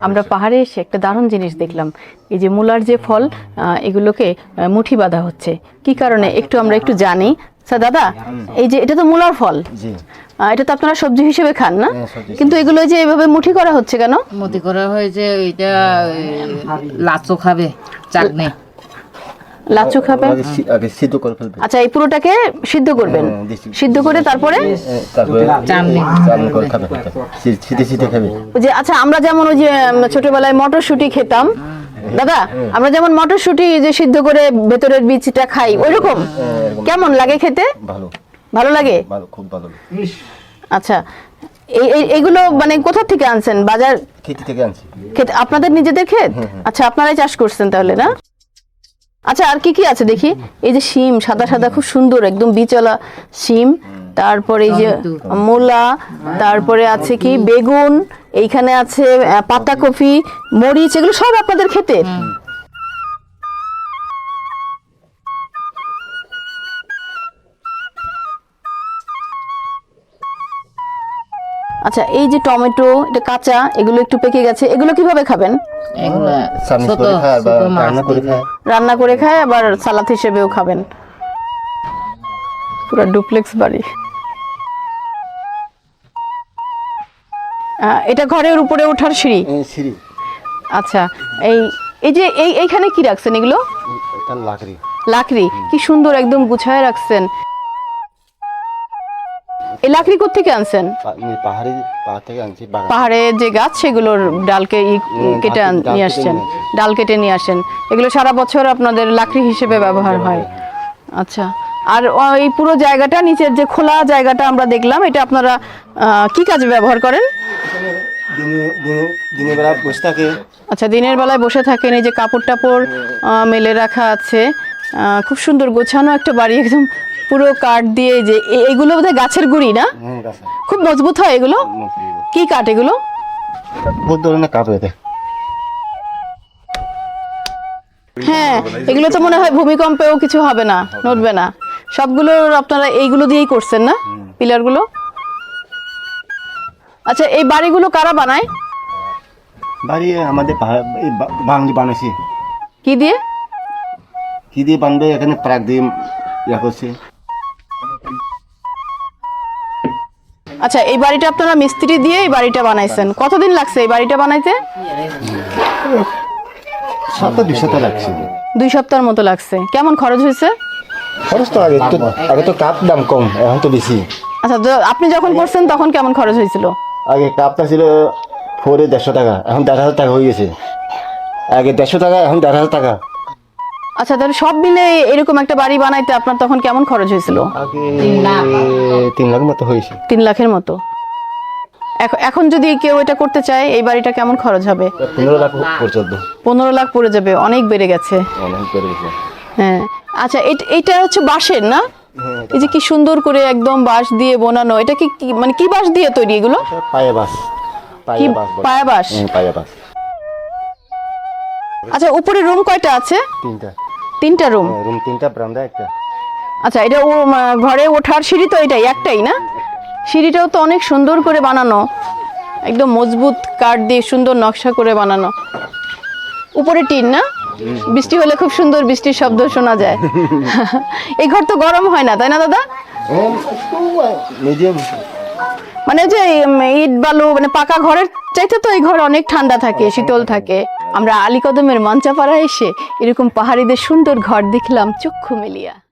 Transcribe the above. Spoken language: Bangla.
আমরা পাহাড়ে এসে একটা দারুণ জিনিস দেখলাম, এই যে মূলার যে ফল এগুলোকে মুঠি বাঁধা হচ্ছে কি কারণে একটু আমরা একটু জানি। স্যার দাদা, এই যে এটা তো মূলার ফল, এটা তো আপনারা সবজি হিসেবে খান না, কিন্তু এগুলো যে এইভাবে মুঠি করা হচ্ছে কেন? মুঠি করা হয়েছে এটা লাচো খাবে চাটনি, লাচু খাবে। আগে সিদ্ধ করে ফেলবে। আচ্ছা, এই পুরোটাকে সিদ্ধ করবেন, সিদ্ধ করে তারপরে চাটনি করে খাবে, সিদ্ধে সিদ্ধে খাবে। ওই যে আচ্ছা, আমরা যেমন ওই যে ছোটবেলায় মটরশুঁটি খেতাম দাদা, আমরা যেমন মটরশুঁটি যে সিদ্ধ করে ভেতরের বীজটা খাই, ওইরকম কেমন লাগে খেতে? ভালো, ভালো লাগে, ভালো, খুব ভালো। আচ্ছা, এইগুলো মানে কোথা থেকে আনছেন? বাজার খেতে থেকে আনছি। ক্ষেত আপনাদের নিজেদের ক্ষেত? আচ্ছা, আপনারাই চাষ করছেন তাহলে না? আচ্ছা, আর কি কি আছে দেখি? এই যে শিম, সাদা সাদা খুব সুন্দর একদম বীজওয়ালা শিম, তারপরে এই যে মূলা, তারপরে আছে কি বেগুন, এইখানে আছে পাতাকপি, মরিচ, এগুলো সব আপনাদের ক্ষেতে? আচ্ছা, এই যে টমেটো, এটা কাঁচা, এগুলো একটু পেকে গেছে, এগুলো কিভাবে খাবেন? এগুলা চাটনি ছোট করে খায় বা ছোট মাছ রান্না করে খায়। রান্না করে খায়, আবার সালাদ হিসেবেও খাবেন। পুরো ডুপ্লেক্স বাড়ি। এটা ঘরের উপরে ওঠার সিঁড়ি? সিঁড়ি। আচ্ছা, এই যে এইখানে কি রাখছেন এগুলো? এটা লাকড়ি। লাকড়ি, কি সুন্দর একদম গুছায় রাখছেন। এই লাকড়ি কোত্থেকে আনছেন? পাহাড়ি, পাহাড় থেকে আনছি। পাহাড়ে যে গাছ সেগুলোর ডালকে কেটে নিয়ে আসছেন, ডাল কেটে নিয়ে আসেন, এগুলো সারা বছর আপনাদের লাকড়ি হিসেবে ব্যবহার হয়। আচ্ছা, আর এই পুরো জায়গাটা, নিচের যে খোলা জায়গাটা আমরা দেখলাম, এটা আপনারা কি কাজে ব্যবহার করেন? দিনের বেলা বসে থাকে। আচ্ছা, দিনের বেলায় বসে থাকেন। এই যে কাপড় টাপড় মেলে রাখা আছে, খুব সুন্দর গোছানো একটা বাড়ি, একদম পুরো কাঠ দিয়ে। যে এগুলো বোধহয় গাছের গুঁড়ি না? খুব মজবুত হয় এগুলো। কি কাঠ এগুলো? বহুত ধরনের কাঠ হয়ে থাকে। হ্যাঁ, এগুলো তো মনে হয় ভূমিকম্পেও কিছু হবে না, নড়বে না। সবগুলো আপনারা এইগুলো দিয়েই করছেন না, পিলারগুলো? আচ্ছা, এই বাড়িগুলো কারা বানায়? বাড়ি আমাদের বাঙালি বানাইছি। কি দিয়ে? কি দিয়ে বানবে? এখানে প্রাক দিয়ে ইয়া করছে। আচ্ছা, এই বাড়িটা আপনারা মিস্ত্রি দিয়ে এই বাড়িটা বানাইছেন। কতদিন লাগছে এই বাড়িটা বানাইতে? 2 সপ্তাহ লাগছে। 2 সপ্তাহের মতো লাগছে। কেমন খরচ হয়েছে? খরচ তো আগে তো কাপ দাম কম, এখন তো বেশি। আচ্ছা, আপনি যখন করছেন তখন কেমন খরচ হয়েছিল? আগে কাপটা ছিল 150 টাকা, এখন 1,500 টাকা হয়ে গেছে। আগে 150 টাকা, এখন 1,500 টাকা। আচ্ছা, তাহলে সব মিলে এরকম একটা বাড়ি বানাইতে আপনার তখন কেমন খরচ হয়েছিল? আগে 3 লাখ মতো হয়েছে। 3 লাখের মতো। এখন যদি কেউ এটা করতে চায়, এই বাড়িটা কেমন খরচ হবে? 15 লাখ পর্যন্ত। 15 লাখ পড়ে যাবে, অনেক বেড়ে গেছে। অনেক বেড়ে গেছে। হ্যাঁ। আচ্ছা, এটা হচ্ছে বাঁশের না? এই যে কি সুন্দর করে একদম বাঁশ দিয়ে বানানো, এটা কি মানে কি বাঁশ দিয়ে তৈরি এগুলো? পায়া বাঁশ। কি পায়া বাঁশ? পায়া বাঁশ। আচ্ছা, উপরে রুম কয়টা আছে? 3টা। 3টা রুম? রুম 3টা, বারান্দা একটা। আচ্ছা, এটা ঘরে ওঠার সিঁড়ি তো এটাই একটাই না? সিঁড়িটাও তো অনেক সুন্দর করে বানানো, একদম মজবুত কাঠ দিয়ে সুন্দর নকশা করে বানানো। উপরে টিন না? বৃষ্টি হলে খুব সুন্দর বৃষ্টির শব্দ শোনা যায়। এই ঘর তো গরম হয় না, তাই না দাদা? মিডিয়াম। মানে যে ইট বালু মানে পাকা ঘরের চাইতে তো এই ঘর অনেক ঠান্ডা থাকে, শীতল থাকে। আমরা আলীকদমের মঞ্চাপাড়ায় এসে এরকম পাহাড়িদের সুন্দর ঘর দেখলাম চক্ষু মেলিয়া।